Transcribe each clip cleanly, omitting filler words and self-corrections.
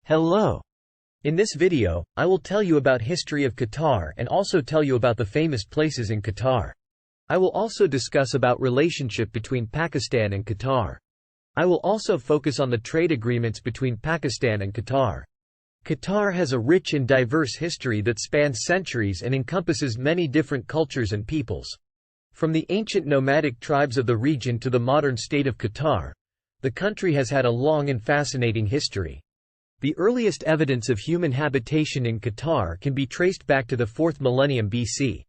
Hello. In this video, I will tell you about history of Qatar and also tell you about the famous places in Qatar. I will also discuss about relationship between Pakistan and Qatar. I will also focus on the trade agreements between Pakistan and Qatar. Qatar has a rich and diverse history that spans centuries and encompasses many different cultures and peoples. From the ancient nomadic tribes of the region to the modern state of Qatar, the country has had a long and fascinating history. The earliest evidence of human habitation in Qatar can be traced back to the 4th millennium BC.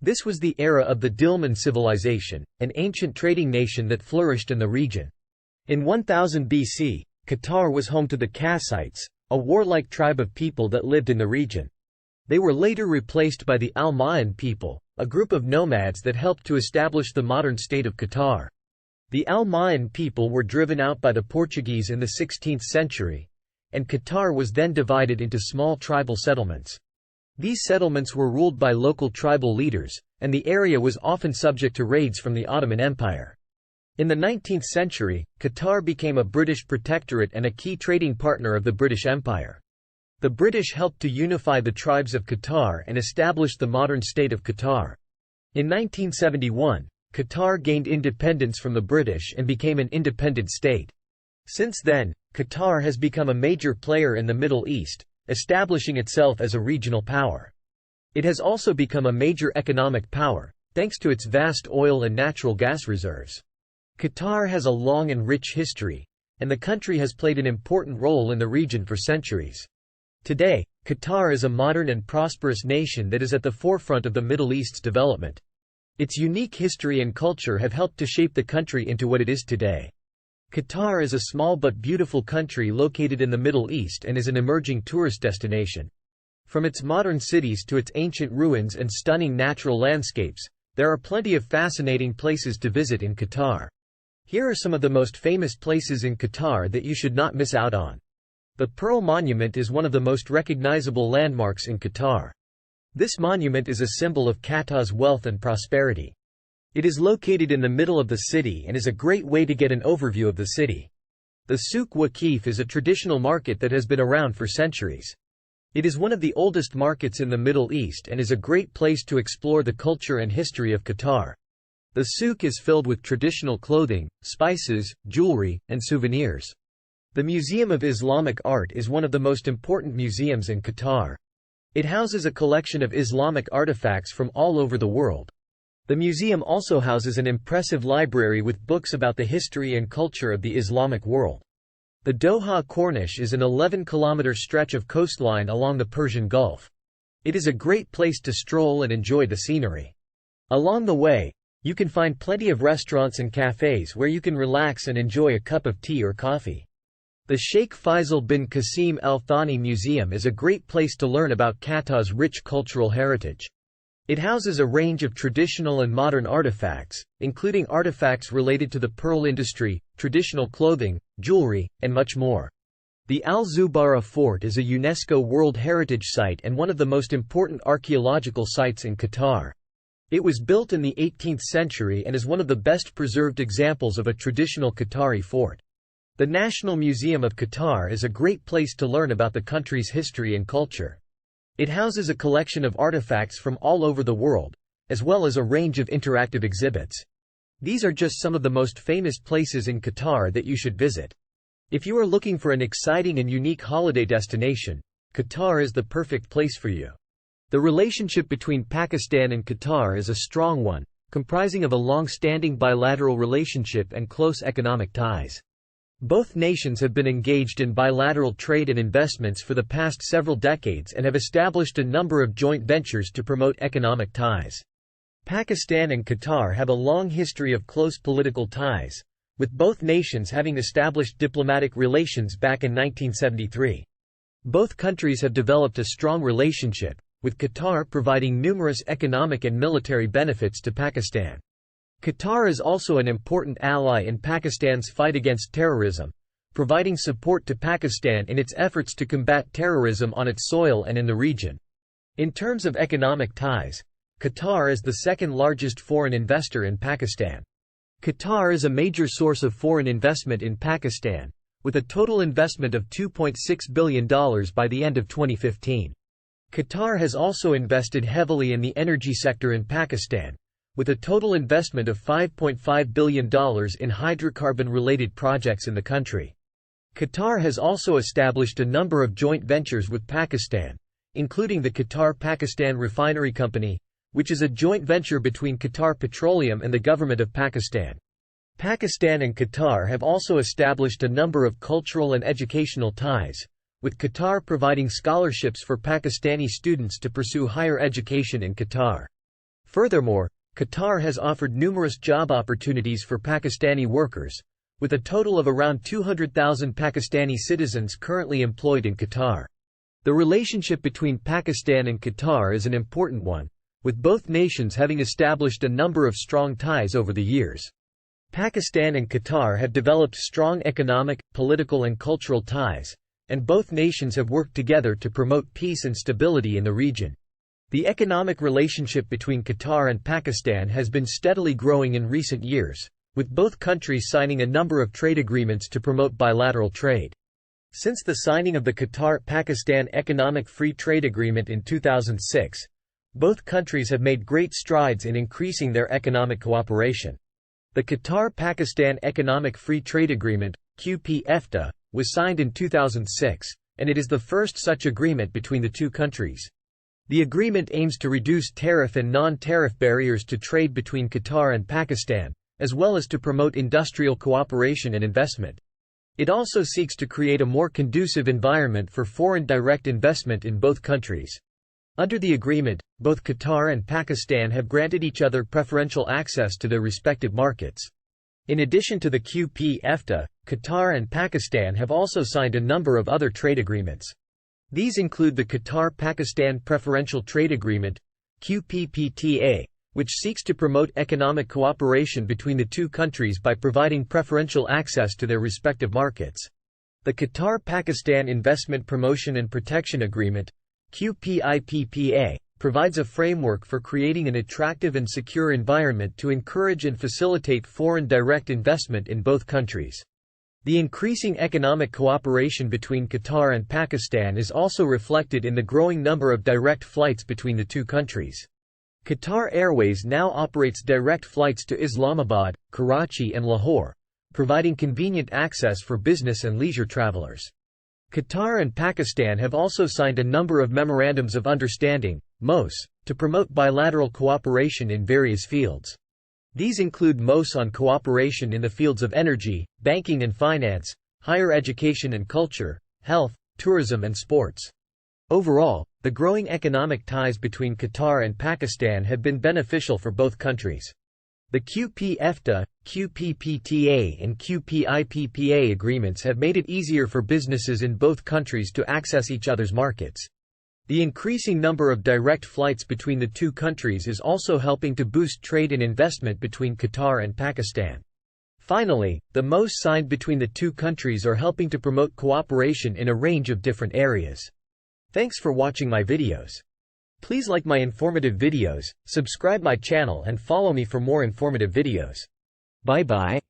This was the era of the Dilmun civilization, an ancient trading nation that flourished in the region. In 1000 BC, Qatar was home to the Kassites, a warlike tribe of people that lived in the region. They were later replaced by the Al-Ma'an people, a group of nomads that helped to establish the modern state of Qatar. The Al-Ma'an people were driven out by the Portuguese in the 16th century, and Qatar was then divided into small tribal settlements. These settlements were ruled by local tribal leaders, and the area was often subject to raids from the Ottoman Empire. In the 19th century, Qatar became a British protectorate and a key trading partner of the British Empire. The British helped to unify the tribes of Qatar and establish the modern state of Qatar. In 1971, Qatar gained independence from the British and became an independent state. Since then, Qatar has become a major player in the Middle East, establishing itself as a regional power. It has also become a major economic power, thanks to its vast oil and natural gas reserves. Qatar has a long and rich history, and the country has played an important role in the region for centuries. Today, Qatar is a modern and prosperous nation that is at the forefront of the Middle East's development. Its unique history and culture have helped to shape the country into what it is today. Qatar is a small but beautiful country located in the Middle East and is an emerging tourist destination. From its modern cities to its ancient ruins and stunning natural landscapes, there are plenty of fascinating places to visit in Qatar. Here are some of the most famous places in Qatar that you should not miss out on. The Pearl Monument is one of the most recognizable landmarks in Qatar. This monument is a symbol of Qatar's wealth and prosperity. It is located in the middle of the city and is a great way to get an overview of the city. The Souk Waqif is a traditional market that has been around for centuries. It is one of the oldest markets in the Middle East and is a great place to explore the culture and history of Qatar. The souk is filled with traditional clothing, spices, jewelry, and souvenirs. The Museum of Islamic Art is one of the most important museums in Qatar. It houses a collection of Islamic artifacts from all over the world. The museum also houses an impressive library with books about the history and culture of the Islamic world. The Doha Corniche is an 11-kilometer stretch of coastline along the Persian Gulf. It is a great place to stroll and enjoy the scenery. Along the way, you can find plenty of restaurants and cafes where you can relax and enjoy a cup of tea or coffee. The Sheikh Faisal bin Qasim Al Thani Museum is a great place to learn about Qatar's rich cultural heritage. It houses a range of traditional and modern artifacts, including artifacts related to the pearl industry, traditional clothing, jewelry, and much more. The Al Zubarah Fort is a UNESCO World Heritage Site and one of the most important archaeological sites in Qatar. It was built in the 18th century and is one of the best preserved examples of a traditional Qatari fort. The National Museum of Qatar is a great place to learn about the country's history and culture. It houses a collection of artifacts from all over the world, as well as a range of interactive exhibits. These are just some of the most famous places in Qatar that you should visit. If you are looking for an exciting and unique holiday destination, Qatar is the perfect place for you. The relationship between Pakistan and Qatar is a strong one, comprising of a long-standing bilateral relationship and close economic ties. Both nations have been engaged in bilateral trade and investments for the past several decades and have established a number of joint ventures to promote economic ties. Pakistan and Qatar have a long history of close political ties, with both nations having established diplomatic relations back in 1973. Both countries have developed a strong relationship, with Qatar providing numerous economic and military benefits to Pakistan. Qatar is also an important ally in Pakistan's fight against terrorism, providing support to Pakistan in its efforts to combat terrorism on its soil and in the region. In terms of economic ties, Qatar is the second largest foreign investor in Pakistan. Qatar is a major source of foreign investment in Pakistan, with a total investment of $2.6 billion by the end of 2015. Qatar has also invested heavily in the energy sector in Pakistan, with a total investment of $5.5 billion in hydrocarbon-related projects in the country. Qatar has also established a number of joint ventures with Pakistan, including the Qatar-Pakistan Refinery Company, which is a joint venture between Qatar Petroleum and the government of Pakistan. Pakistan and Qatar have also established a number of cultural and educational ties, with Qatar providing scholarships for Pakistani students to pursue higher education in Qatar. Furthermore, Qatar has offered numerous job opportunities for Pakistani workers, with a total of around 200,000 Pakistani citizens currently employed in Qatar. The relationship between Pakistan and Qatar is an important one, with both nations having established a number of strong ties over the years. Pakistan and Qatar have developed strong economic, political and cultural ties, and both nations have worked together to promote peace and stability in the region. The economic relationship between Qatar and Pakistan has been steadily growing in recent years, with both countries signing a number of trade agreements to promote bilateral trade. Since the signing of the Qatar-Pakistan Economic Free Trade Agreement in 2006, both countries have made great strides in increasing their economic cooperation. The Qatar-Pakistan Economic Free Trade Agreement (QP-EFTA) was signed in 2006, and it is the first such agreement between the two countries. The agreement aims to reduce tariff and non-tariff barriers to trade between Qatar and Pakistan, as well as to promote industrial cooperation and investment. It also seeks to create a more conducive environment for foreign direct investment in both countries. Under the agreement, both Qatar and Pakistan have granted each other preferential access to their respective markets. In addition to the QP-EFTA, Qatar and Pakistan have also signed a number of other trade agreements. These include the Qatar-Pakistan Preferential Trade Agreement (QPPTA), which seeks to promote economic cooperation between the two countries by providing preferential access to their respective markets. The Qatar-Pakistan Investment Promotion and Protection Agreement (QPIPPA) provides a framework for creating an attractive and secure environment to encourage and facilitate foreign direct investment in both countries. The increasing economic cooperation between Qatar and Pakistan is also reflected in the growing number of direct flights between the two countries. Qatar Airways now operates direct flights to Islamabad, Karachi and Lahore, providing convenient access for business and leisure travelers. Qatar and Pakistan have also signed a number of Memorandums of Understanding, MOUs, to promote bilateral cooperation in various fields. These include MOUs on cooperation in the fields of energy, banking and finance, higher education and culture, health, tourism and sports. Overall, the growing economic ties between Qatar and Pakistan have been beneficial for both countries. The QP-EFTA, QPPTA and QPIPPA agreements have made it easier for businesses in both countries to access each other's markets. The increasing number of direct flights between the two countries is also helping to boost trade and investment between Qatar and Pakistan. Finally, the MOUs signed between the two countries are helping to promote cooperation in a range of different areas. Thanks for watching my videos. Please like my informative videos, subscribe my channel and follow me for more informative videos. Bye bye.